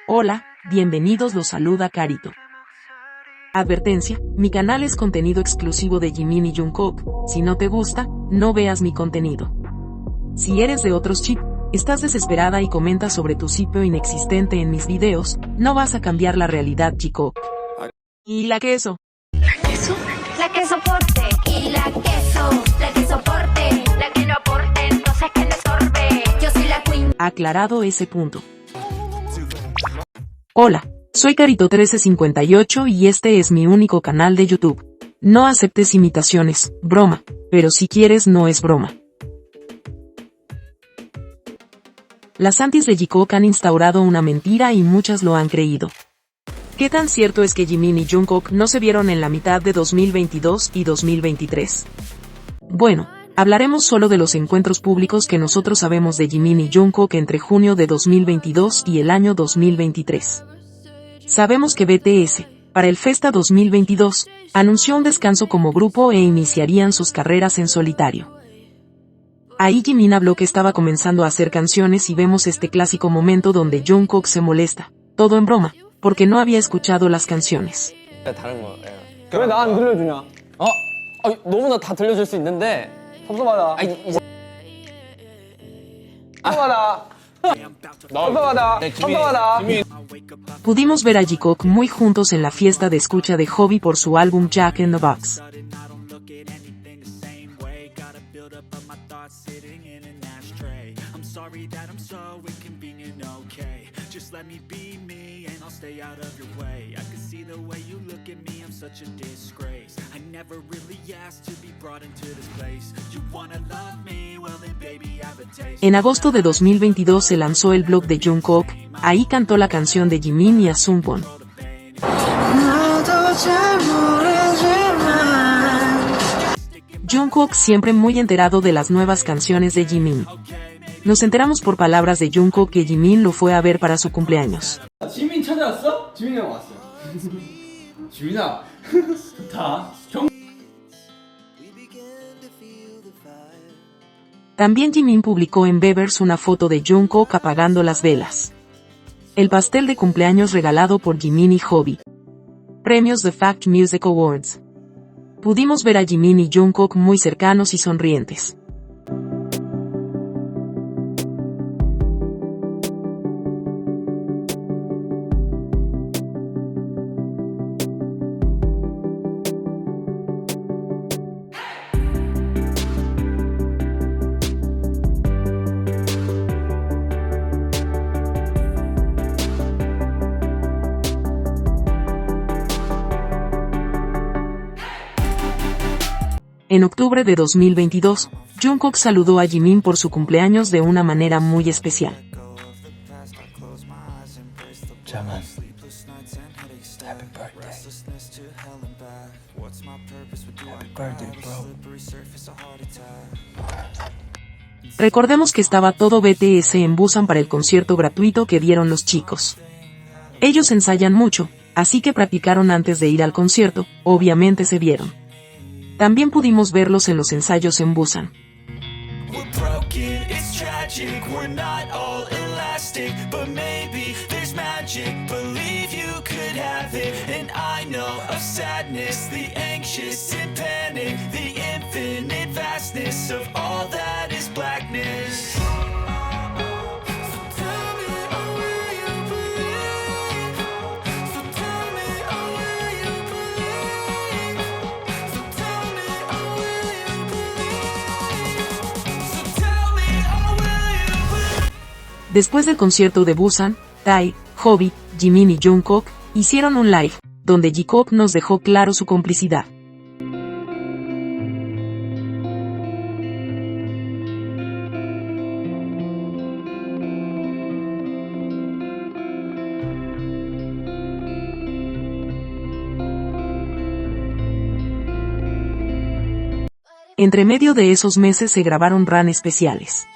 Hola, bienvenidos, los saluda Carito. Advertencia, mi canal es contenido exclusivo de Jimin y Jungkook, si no te gusta, no veas mi contenido. Si eres de otros chip, estás desesperada y comentas sobre tu sitio inexistente en mis videos, no vas a cambiar la realidad, chico. ¿Y la queso? ¿La queso? La que soporte. Y la que soporte. La que no aporte, entonces que le sorbe. Yo soy la queen. Aclarado ese punto. Hola, soy Carito1358 y este es mi único canal de YouTube. No aceptes imitaciones, broma, pero si quieres no es broma. Las antis de Jikook han instaurado una mentira y muchas lo han creído. ¿Qué tan cierto es que Jimin y Jungkook no se vieron en la mitad de 2022 y 2023? Bueno, hablaremos solo de los encuentros públicos que nosotros sabemos de Jimin y Jungkook entre junio de 2022 y el año 2023. Sabemos que BTS, para el Festa 2022, anunció un descanso como grupo e iniciarían sus carreras en solitario. Ahí Jimin habló que estaba comenzando a hacer canciones y vemos este clásico momento donde Jungkook se molesta, todo en broma, porque no había escuchado las canciones. 다른 거. 예. 왜 나 안 들려주냐? 너무나 다 들려줄 수 있는데 섭섭하다. 섭섭하다. Pudimos ver a Jikook muy juntos en la fiesta de escucha de Hobby por su álbum Jack in the Box. En agosto de 2022 se lanzó el blog de Jungkook, ahí cantó la canción de Jimin y Asungwon. Jungkook siempre muy enterado de las nuevas canciones de Jimin. Nos enteramos por palabras de Jungkook que Jimin lo fue a ver para su cumpleaños. 지민 찾아왔어? 지민이랑 왔어. 지민아, 좋다. También Jimin publicó en Bevers una foto de Jungkook apagando las velas. El pastel de cumpleaños regalado por Jimin y Hobby. Premios The Fact Music Awards. Pudimos ver a Jimin y Jungkook muy cercanos y sonrientes. En octubre de 2022, Jungkook saludó a Jimin por su cumpleaños de una manera muy especial. 자만. Happy birthday. Happy birthday, bro. Recordemos que estaba todo BTS en Busan para el concierto gratuito que dieron los chicos. Ellos ensayan mucho, así que practicaron antes de ir al concierto, obviamente se vieron. También pudimos verlos en los ensayos en Busan. Después del concierto de Busan, Tae, Hobby, Jimin y Jungkook hicieron un live, donde Jikook nos dejó claro su complicidad. Entre medio de esos meses se grabaron run especiales.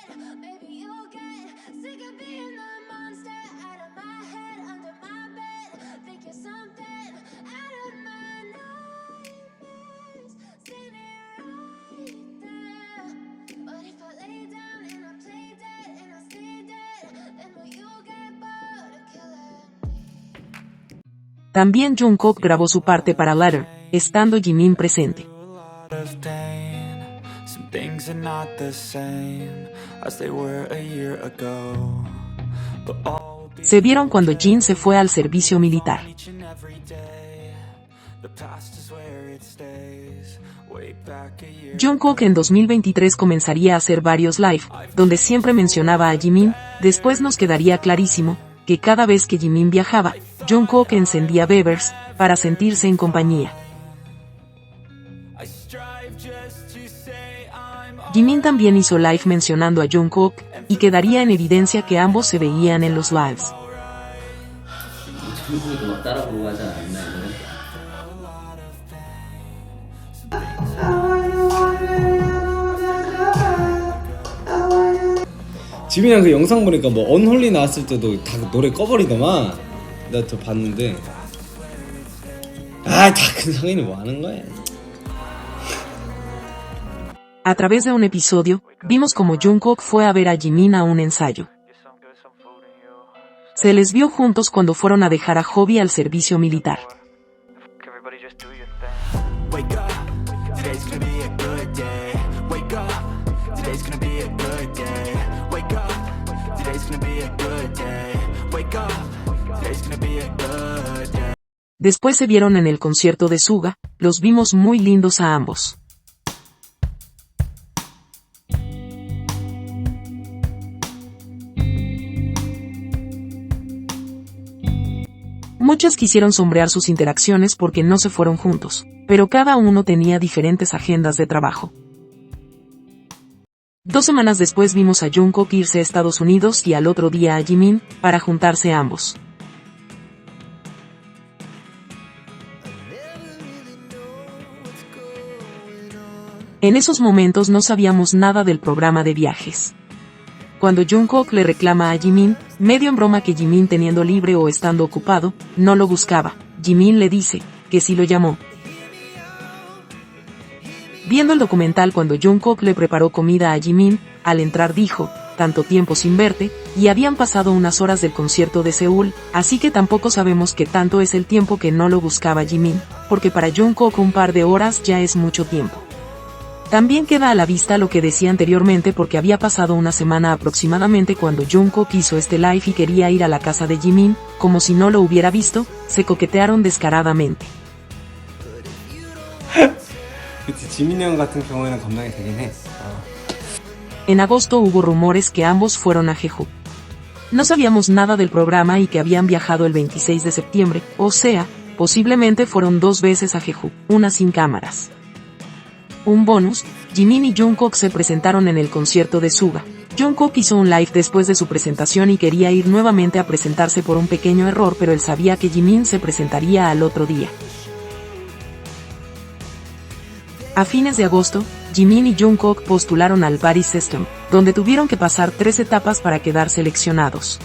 También Jungkook grabó su parte para Ladder, estando Jimin presente. of pain. Some things are not the same as they were a year ago. But all will be Se vieron cuando Jin se fue al servicio militar. each and every day. The past is where it stays. Way back a year. Jungkook en 2023 comenzaría a hacer varios live, donde siempre mencionaba a Jimin. Después nos quedaría clarísimo que cada vez que Jimin viajaba, Jungkook encendía Bevers para sentirse en compañía. I strive just to say I'm Jimin también hizo live mencionando a Jungkook, y quedaría en evidencia que ambos se veían en los lives. 중국도 막 따라 부르고 하지 않았나 이거는? 지민이랑 그 영상 보니까 뭐 언홀리 나왔을 때도 다 노래 꺼버리더만. 내가 저 봤는데 다 큰 성인이 뭐 하는 거야. A través de un episodio, vimos como Jungkook fue a ver a Jimin a un ensayo. Se les vio juntos cuando fueron a dejar a Hobby al servicio militar. everybody just do your thing. Wake up, today's gonna be a good day. Wake up, today's gonna be a good day. Wake up, today's gonna be a good day. Wake up, today's gonna be a good day. Después se vieron en el concierto de Suga, los vimos muy lindos a ambos. Muchos quisieron sombrear sus interacciones porque no se fueron juntos, pero cada uno tenía diferentes agendas de trabajo. 2 semanas después vimos a Jungkook irse a Estados Unidos y al otro día a Jimin, para juntarse ambos. En esos momentos no sabíamos nada del programa de viajes. Cuando Jungkook le reclama a Jimin, medio en broma que Jimin teniendo libre o estando ocupado, no lo buscaba, Jimin le dice que sí lo llamó. Viendo el documental cuando Jungkook le preparó comida a Jimin, al entrar dijo, tanto tiempo sin verte, y habían pasado unas horas del concierto de Seúl, así que tampoco sabemos qué tanto es el tiempo que no lo buscaba Jimin, porque para Jungkook un par de horas ya es mucho tiempo. También queda a la vista lo que decía anteriormente porque había pasado una semana aproximadamente cuando Jungkook hizo este live y quería ir a la casa de Jimin, como si no lo hubiera visto, se coquetearon descaradamente. 그치 지민이 형 같은 경우에는 감당이 되긴 해. En agosto hubo rumores que ambos fueron a Jeju. No sabíamos nada del programa y que habían viajado el 26 de septiembre, o sea, posiblemente fueron 2 veces a Jeju, una sin cámaras. Un bonus, Jimin y Jungkook se presentaron en el concierto de Suga. Jungkook hizo un live después de su presentación y quería ir nuevamente a presentarse por un pequeño error, pero él sabía que Jimin se presentaría al otro día. A fines de agosto, Jimin y Jungkook postularon al Buddy System, donde tuvieron que pasar 3 etapas para quedar seleccionados.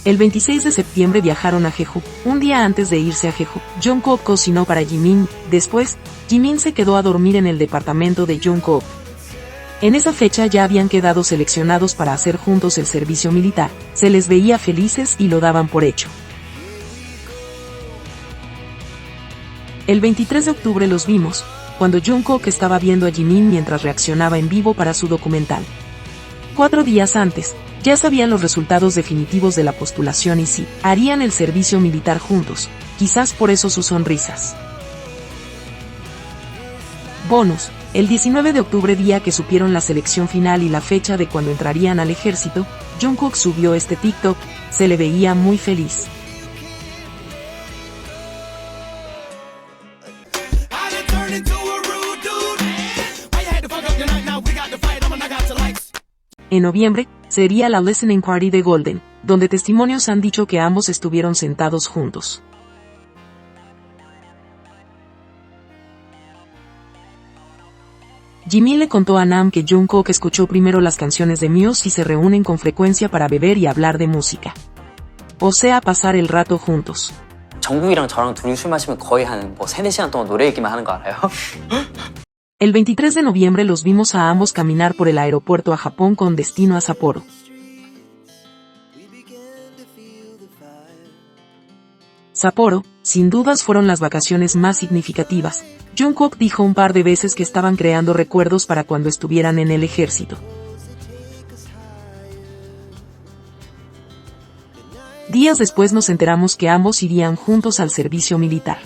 El 26 de septiembre viajaron a Jeju. Un día antes de irse a Jeju, Jungkook cocinó para Jimin. Después, Jimin se quedó a dormir en el departamento de Jungkook. En esa fecha ya habían quedado seleccionados para hacer juntos el servicio militar. Se les veía felices y lo daban por hecho. El 23 de octubre los vimos, cuando Jungkook estaba viendo a Jimin mientras reaccionaba en vivo para su documental. 4 días antes, ya sabían los resultados definitivos de la postulación y sí, harían el servicio militar juntos, quizás por eso sus sonrisas. Bonus, el 19 de octubre, día que supieron la selección final y la fecha de cuando entrarían al ejército, Jungkook subió este TikTok, se le veía muy feliz. En noviembre, sería la listening party de Golden, donde testimonios han dicho que ambos estuvieron sentados juntos. Jimin le contó a Nam que Jungkook escuchó primero las canciones de Muse y se reúnen con frecuencia para beber y hablar de música. O sea, pasar el rato juntos. 정국이랑 저랑 둘이 술 마시면 거의 한 3-4시간 동안 노래 얘기만 하는 거 알아요? El 23 de noviembre los vimos a ambos caminar por el aeropuerto a Japón con destino a Sapporo. Sapporo, sin dudas fueron las vacaciones más significativas. Jungkook dijo un par de veces que estaban creando recuerdos para cuando estuvieran en el ejército. Días después nos enteramos que ambos irían juntos al servicio militar.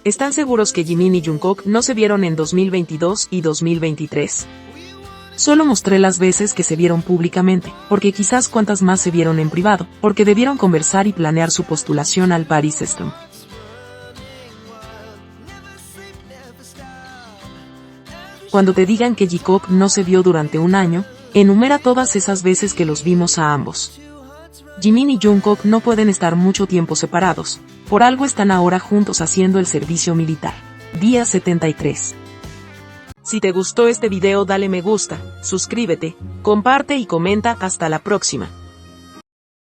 ¿Están seguros que Jimin y Jungkook no se vieron en 2022 y 2023? Solo mostré las veces que se vieron públicamente, porque quizás cuántas más se vieron en privado, porque debieron conversar y planear su postulación al Paris System. Cuando te digan que Jikook no se vio durante un año, enumera todas esas veces que los vimos a ambos. Jimin y Jungkook no pueden estar mucho tiempo separados, por algo están ahora juntos haciendo el servicio militar. Día 73. Si te gustó este video dale me gusta, suscríbete, comparte y comenta. Hasta la próxima.